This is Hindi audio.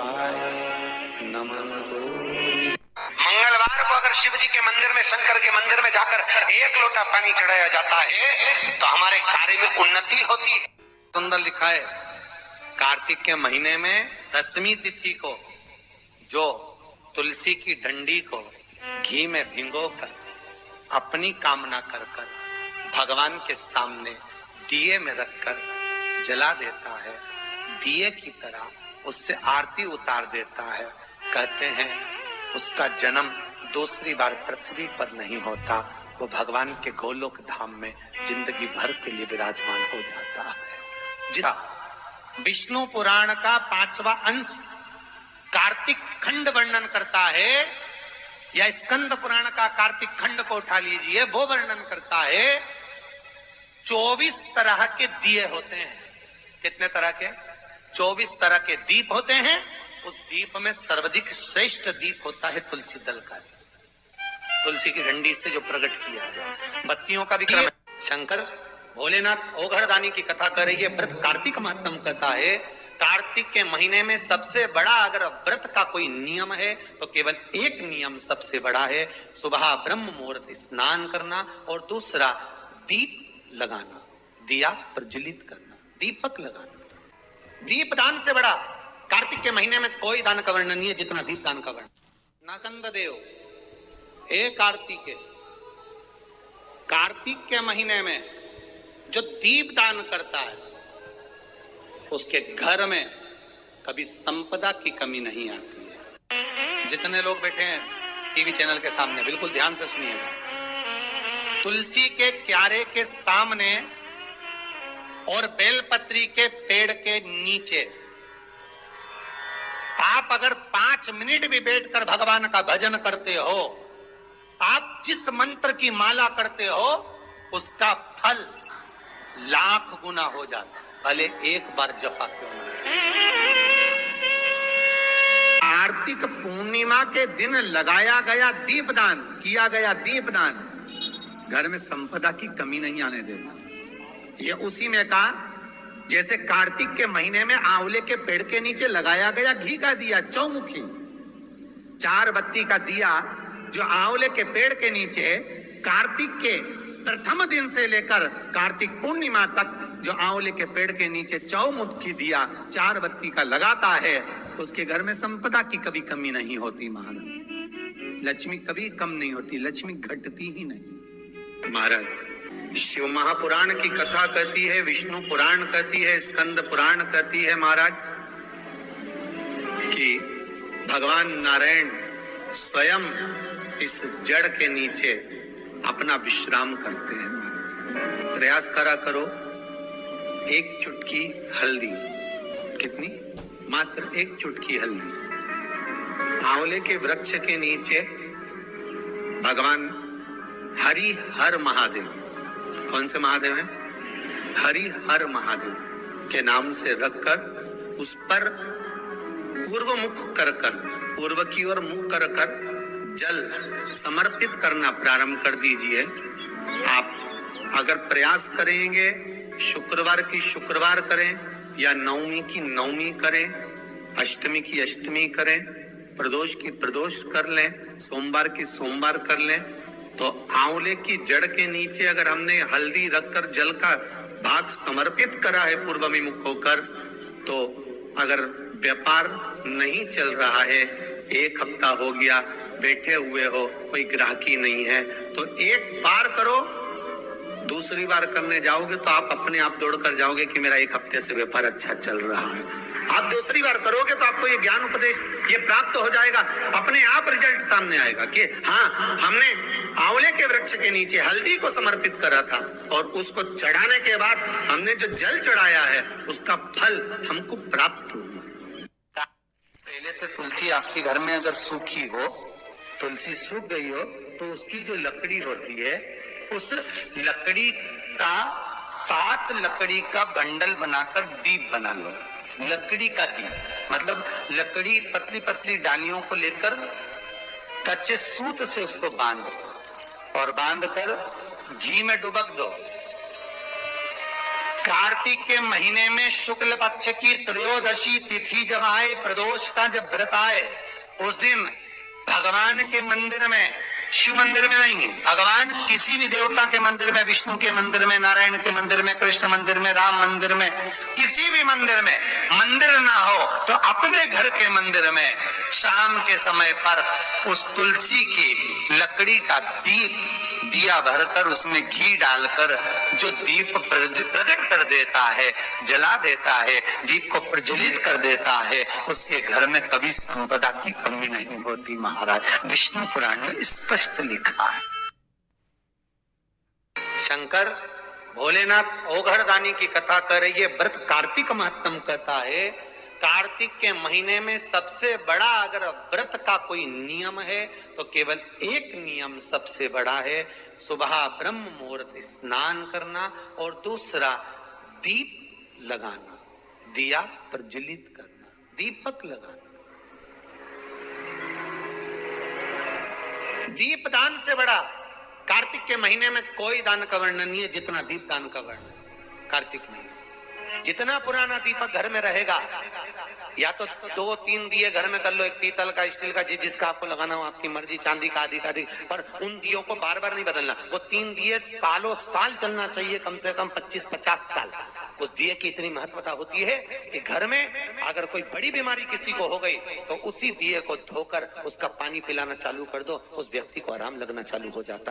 शिवाय नमस्तु। मंगलवार को अगर शिव जी के मंदिर में, शंकर के मंदिर में जाकर एक लोटा पानी चढ़ाया जाता है तो हमारे कार्य में उन्नति होती है। सुंदर लिखा है, कार्तिक के महीने में 10वीं तिथि को जो तुलसी की डंडी को घी में भिगोकर अपनी कामना कर भगवान के सामने दिए में रखकर जला देता है, दिए की तरह उससे आरती उतार देता है, कहते हैं उसका जन्म दूसरी बार पृथ्वी पर नहीं होता, वो भगवान के गोलोक धाम में जिंदगी भर के लिए विराजमान हो जाता है। विष्णु पुराण का 5वां अंश कार्तिक खंड वर्णन करता है, या स्कंद पुराण का कार्तिक खंड को उठा लीजिए, वो वर्णन करता है 24 तरह के दिए होते हैं। कितने तरह के? 24 तरह के दीप होते हैं। उस दीप में सर्वाधिक श्रेष्ठ दीप होता है तुलसी दल का दीप, तुलसी की डंडी से जो प्रकट किया गया। बत्तियों का भी क्रम है। शंकर भोलेनाथ ओघरदानी की कथा कर रही है, व्रत कार्तिक महात्म कथा है। कार्तिक के महीने में सबसे बड़ा अगर व्रत का कोई नियम है तो केवल एक नियम सबसे बड़ा है, सुबह ब्रह्म मुहूर्त स्नान करना, और दूसरा दीप लगाना, दिया प्रज्वलित करना, दीपक लगाना। दीप दान से बड़ा कार्तिक के महीने में कोई दान का वर्णन नहीं है जितना दीप दान का वर्णन। नासंद देव, हे कार्तिक के महीने में जो दीप दान करता है उसके घर में कभी संपदा की कमी नहीं आती है। जितने लोग बैठे हैं टीवी चैनल के सामने, बिल्कुल ध्यान से सुनिएगा। तुलसी के क्यारे के सामने और बेलपत्री के पेड़ के नीचे आप अगर 5 मिनट भी बैठकर भगवान का भजन करते हो, आप जिस मंत्र की माला करते हो उसका फल लाख गुना हो जाता, भले एक बार जपा क्यों ना। कार्तिक पूर्णिमा के दिन लगाया गया दीपदान, किया गया दीपदान घर में संपदा की कमी नहीं आने देता। ये उसी में कहा जैसे कार्तिक के महीने में आंवले के पेड़ के नीचे लगाया गया घी का दिया, चौमुखी 4 बत्ती का दिया, जो आंवले के पेड़ के नीचे कार्तिक के प्रथम दिन से लेकर कार्तिक पूर्णिमा तक जो आंवले के पेड़ के नीचे चौमुखी दिया 4 बत्ती का लगाता है, उसके घर में संपदा की कभी कमी नहीं होती महाराज। लक्ष्मी कभी कम नहीं होती, लक्ष्मी घटती ही नहीं महाराज। शिव महापुराण की कथा कहती है, विष्णु पुराण कहती है, स्कंद पुराण कहती है महाराज कि भगवान नारायण स्वयं इस जड़ के नीचे अपना विश्राम करते हैं। प्रयास करा करो, एक चुटकी हल्दी, कितनी? मात्र एक चुटकी हल्दी, आंवले के वृक्ष के नीचे भगवान हरि हर महादेव, कौन से महादेव हैं? हरि हर महादेव के नाम से रखकर उस पर पूर्व मुख कर पूर्व की ओर मुख कर जल समर्पित करना प्रारंभ कर दीजिए। आप अगर प्रयास करेंगे, शुक्रवार की शुक्रवार करें, या नवमी की नवमी करें, अष्टमी की अष्टमी करें, प्रदोष की प्रदोष कर लें, सोमवार की सोमवार कर लें, तो आंवले की जड़ के नीचे अगर हमने हल्दी रखकर जल का भाग समर्पित करा है पूर्वमुख होकर, तो अगर व्यापार नहीं चल रहा है, 1 हफ्ता हो गया, बैठे हुए हो, कोई ग्राहकी नहीं है, तो एक बार करो, दूसरी बार करने जाओगे तो आप अपने आप दौड़कर जाओगे कि मेरा 1 हफ्ते से व्यापार अच्छा चल रहा है। आप दूसरी बार करोगे तो आपको ये ज्ञान उपदेश ये प्राप्त हो जाएगा, अपने आप रिजल्ट सामने आएगा कि हाँ, हमने आंवले के वृक्ष के नीचे हल्दी को समर्पित करा था और उसको चढ़ाने के बाद हमने जो जल चढ़ाया है उसका फल हमको प्राप्त हुआ। पहले से तुलसी आपके घर में अगर सूखी हो, तुलसी सूख गई हो, तो उसकी जो लकड़ी होती है, उस लकड़ी का 7 लकड़ी का बंडल बनाकर दीप बना लो। लकड़ी का दीप मतलब लकड़ी पतली पतली डालियों को लेकर कच्चे सूत से उसको बांध दो और बांध कर घी में डुबक दो। कार्तिक के महीने में शुक्ल पक्ष की त्रयोदशी तिथि जब आए, प्रदोष का जब व्रत आए, उस दिन भगवान के मंदिर में, शिव मंदिर में नहीं, भगवान किसी भी देवता के मंदिर में, विष्णु के मंदिर में, नारायण के मंदिर में, कृष्ण मंदिर में, राम मंदिर में, किसी भी मंदिर में मंदिर ना हो तो अपने घर के मंदिर में शाम के समय पर उस तुलसी की लकड़ी का दिया भरकर उसमें घी डालकर जो दीप प्रज्वलित कर देता है, जला देता है, दीप को प्रज्वलित कर देता है, उसके घर में कभी संपदा की कमी नहीं होती। महाराज, विष्णु पुराण में स्पष्ट लिखा है। शंकर भोलेनाथ ओघड़दानी की कथा कर रही है। व्रत कार्तिक महत्तम कहता है। कार्तिक के महीने में सबसे बड़ा अगर व्रत का कोई नियम है तो केवल एक नियम सबसे बड़ा है, सुबह ब्रह्म मुहूर्त स्नान करना और दूसरा दीप लगाना, दिया प्रज्वलित करना, दीपक लगाना। दीप दान से बड़ा कार्तिक के महीने में कोई दान का वर्णन नहीं है जितना दीप दान का वर्णन। कार्तिक महीने जितना पुराना दीपक घर में रहेगा, या तो 2-3 दिए घर में कर लो, एक पीतल का, स्टील का, जिसका आपको लगाना हो आपकी मर्जी, चांदी का, आदि का, पर उन दियों को बार बार नहीं बदलना। वो 3 दिए सालों साल चलना चाहिए, कम से कम 25-50 साल। उस दिए की इतनी महत्वता होती है कि घर में अगर कोई बड़ी बीमारी किसी को हो गई तो उसी दिए को धोकर उसका पानी पिलाना चालू कर दो, उस व्यक्ति को आराम लगना चालू हो जाता है।